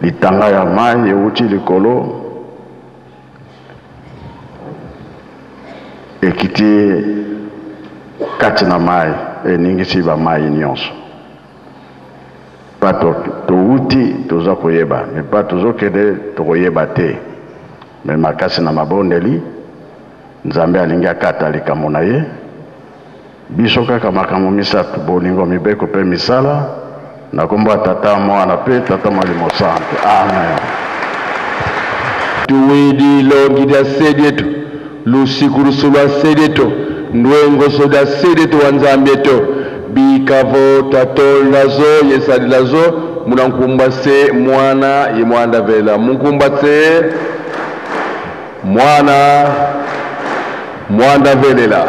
litanga ya mai euti likolo ekiti kati na mai eningisi ba mai nyonso pato touti toza koyeba me pa tozokende tokoyeba te me makasi na mabondeli nzambe alingi akata likambo na ye biso kaka makambo misato bolingo mibeko mpe misala na kombo tata mwana mpe tata Molimo Santo amen. Tuwidi longida sedeto lusikulusu lwa sedeto ndwengoso da sedeto wa nzambe to bikavo tatolazo yesalilazo munankumbase mwana ye mwanda vela munkumbase mwana mwanda velela.